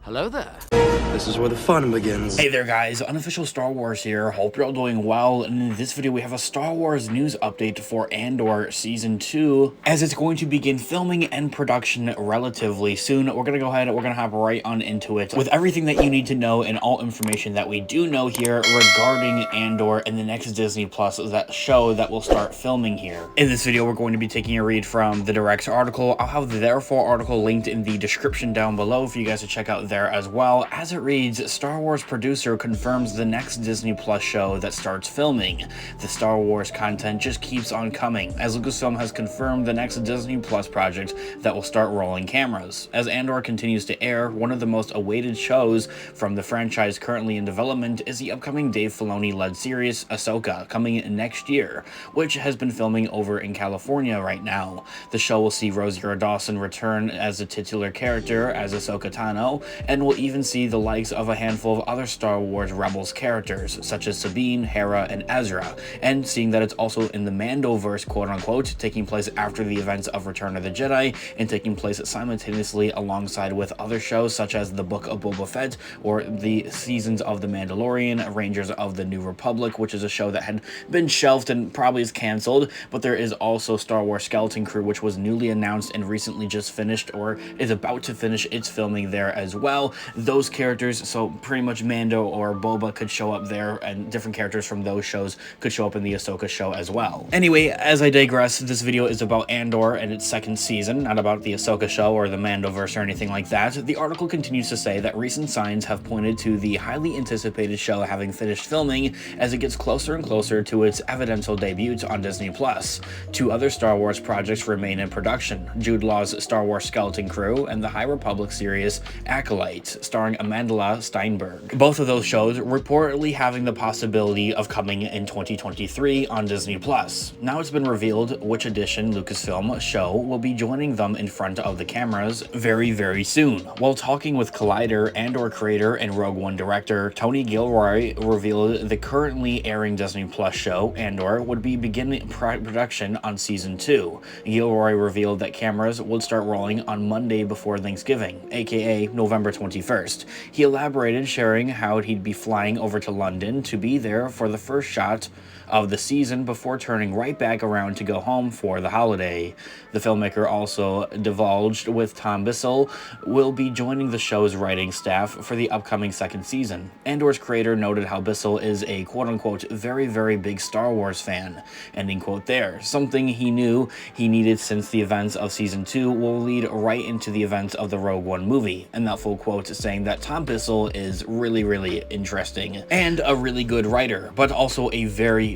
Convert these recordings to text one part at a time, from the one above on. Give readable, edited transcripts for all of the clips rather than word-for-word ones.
Hello there. This is where the fun begins. Hey there guys, Unofficial Star Wars here, hope you're all doing well, and in this video we have a Star Wars news update for Andor Season 2, as it's going to begin filming and production relatively soon. We're going to go ahead and we're going to hop right on into it with everything that you need to know and all information that we do know here regarding Andor and the next Disney Plus that show that will start filming here. In this video we're going to be taking a read from the Direct's article. I'll have the Therefore article linked in the description down below for you guys to check out there as well. As it reads, Star Wars producer confirms the next Disney Plus show that starts filming. The Star Wars content just keeps on coming, as Lucasfilm has confirmed the next Disney Plus project that will start rolling cameras. As Andor continues to air, one of the most awaited shows from the franchise currently in development is the upcoming Dave Filoni-led series Ahsoka, coming next year, which has been filming over in California right now. The show will see Rosario Dawson return as the titular character as Ahsoka Tano, and will even see the likes of a handful of other Star Wars Rebels characters, such as Sabine, Hera, and Ezra, and seeing that it's also in the Mandoverse, quote-unquote, taking place after the events of Return of the Jedi, and taking place simultaneously alongside with other shows such as The Book of Boba Fett, or the seasons of The Mandalorian, Rangers of the New Republic, which is a show that had been shelved and probably is cancelled, but there is also Star Wars Skeleton Crew, which was newly announced and recently just finished, or is about to finish its filming there as well. Those characters, so pretty much Mando or Boba could show up there, and different characters from those shows could show up in the Ahsoka show as well. Anyway, as I digress, this video is about Andor and its second season, not about the Ahsoka show or the Mandoverse or anything like that. The article continues to say that recent signs have pointed to the highly anticipated show having finished filming as it gets closer and closer to its evidential debut on Disney Plus. Two other Star Wars projects remain in production: Jude Law's Star Wars Skeleton Crew and the High Republic series Acolyte, starring Amandla Steinberg. Both of those shows reportedly having the possibility of coming in 2023 on Disney Plus. Now it's been revealed which edition Lucasfilm show will be joining them in front of the cameras very soon. While talking with Collider, Andor creator and Rogue One director Tony Gilroy revealed the currently airing Disney Plus show Andor would be beginning production on season 2. Gilroy revealed that cameras would start rolling on Monday before Thanksgiving, aka November 21st. He elaborated, sharing how he'd be flying over to London to be there for the first shot of the season before turning right back around to go home for the holiday. The filmmaker also divulged with Tom Bissell will be joining the show's writing staff for the upcoming second season. Andor's creator noted how Bissell is a quote-unquote very big Star Wars fan, ending quote there, something he knew he needed since the events of season 2 will lead right into the events of the Rogue One movie, and that full quote saying that Tom Bissell is really interesting and a really good writer, but also a very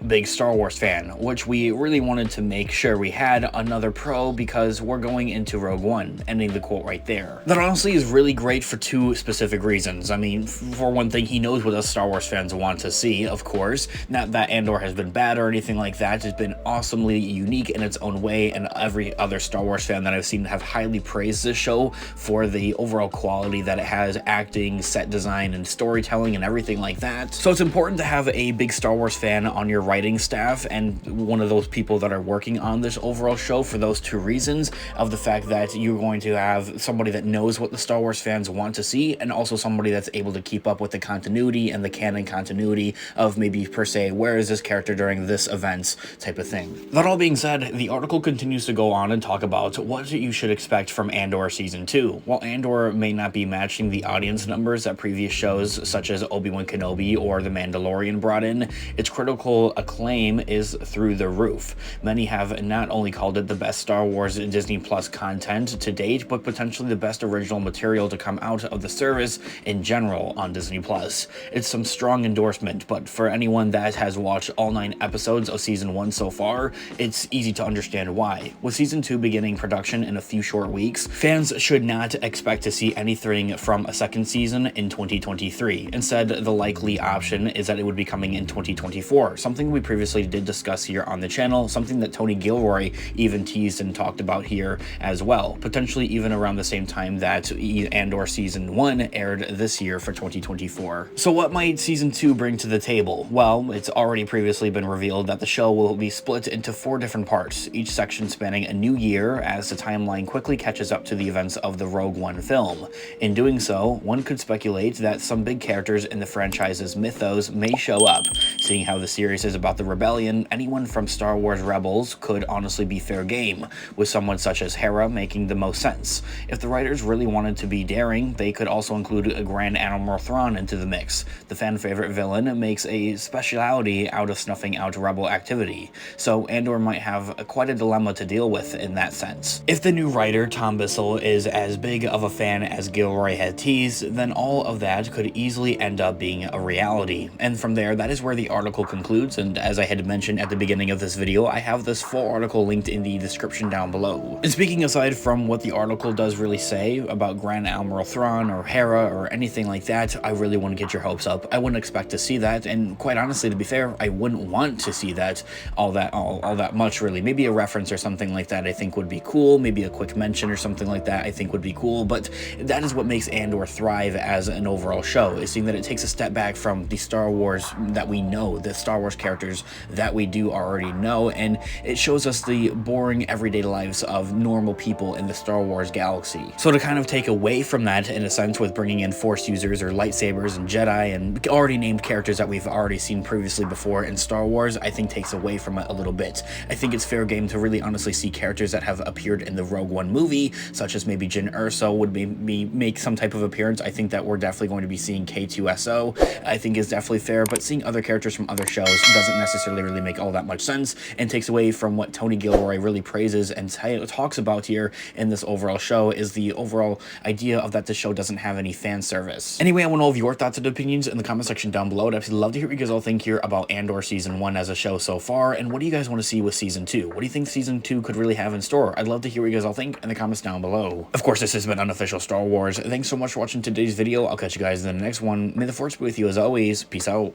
big Star Wars fan, which we really wanted to make sure we had another pro because we're going into Rogue One, ending the quote right there. That honestly is really great for two specific reasons. I mean, for one thing, he knows what us Star Wars fans want to see, of course. Not that Andor has been bad or anything like that. It's been awesomely unique in its own way, and every other Star Wars fan that I've seen have highly praised this show for the overall quality that it has, acting, set design, and storytelling, and everything like that. So it's important to have a big Star Wars fan on your writing staff, and one of those people that are working on this overall show, for those two reasons, of the fact that you're going to have somebody that knows what the Star Wars fans want to see, and also somebody that's able to keep up with the continuity and the canon continuity of maybe per se, where is this character during this events type of thing. That all being said, the article continues to go on and talk about what you should expect from Andor Season 2. While Andor may not be matching the audience numbers that previous shows such as Obi-Wan Kenobi or The Mandalorian brought in, its critical acclaim is through the roof. Many have not only called it the best Star Wars Disney Plus content to date, but potentially the best original material to come out of the service in general on Disney Plus. It's some strong endorsement, but for anyone that has watched all 9 episodes of Season 1 so far, it's easy to understand why. With Season 2 beginning production in a few short weeks, fans should not expect to see anything from a second season in 2023. Instead, the likely option is that it would be coming in 2024, something we previously did discuss here on the channel, something that Tony Gilroy even teased and talked about here as well, potentially even around the same time that Andor Season 1 aired this year for 2024. So what might Season 2 bring to the table? Well, it's already previously been revealed that the show will be split into 4 different parts, each section spanning a new year as the timeline quickly catches up to the events of the Rogue one film. In doing so, one could speculate that some big characters in the franchise's mythos may show up. Seeing how the series is about the rebellion, anyone from Star Wars Rebels could honestly be fair game, with someone such as Hera making the most sense. If the writers really wanted to be daring, they could also include a Grand Admiral Thrawn into the mix. The fan favorite villain makes a speciality out of snuffing out rebel activity, so Andor might have quite a dilemma to deal with in that sense. If the new writer, Tom Bissell, is as big of a fan as Gilroy had teased, then all of that could easily end up being a reality. And from there, that is where the article concludes, and as I had mentioned at the beginning of this video, I have this full article linked in the description down below. And speaking aside from what the article does really say about Grand Admiral Thrawn or Hera or anything like that, I really want to get your hopes up. I wouldn't expect to see that, and quite honestly, to be fair, I wouldn't want to see that all that much, really. Maybe a reference or something like that I think would be cool, maybe a quick mention or something like that I think would be cool, but that is what makes Andor thrive as an overall show, is seeing that it takes a step back from the Star Wars that we know, the Star Wars characters that we do already know, and it shows us the boring everyday lives of normal people in the Star Wars galaxy. So to kind of take away from that, in a sense, with bringing in Force users or lightsabers and Jedi and already named characters that we've already seen previously before in Star Wars, I think takes away from it a little bit. I think it's fair game to really honestly see characters that have appeared in the Rogue One movie, such as maybe Jyn Erso would maybe make some type of appearance. I think that we're definitely going to be seeing K2SO, I think is definitely fair, but seeing other characters from other shows doesn't necessarily really make all that much sense, and takes away from what Tony Gilroy really praises and talks about here in this overall show, is the overall idea of that the show doesn't have any fan service. Anyway, I want all of your thoughts and opinions in the comment section down below. I'd absolutely love to hear what you guys all think here about Andor Season 1 as a show so far, and what do you guys want to see with Season 2? What do you think Season 2 could really have in store? I'd love to hear what you guys all think in the comments down below. Of course, this has been Unofficial Star Wars. Thanks so much for watching today's video. I'll catch you guys in the next one. May the Force be with you as always. Peace out.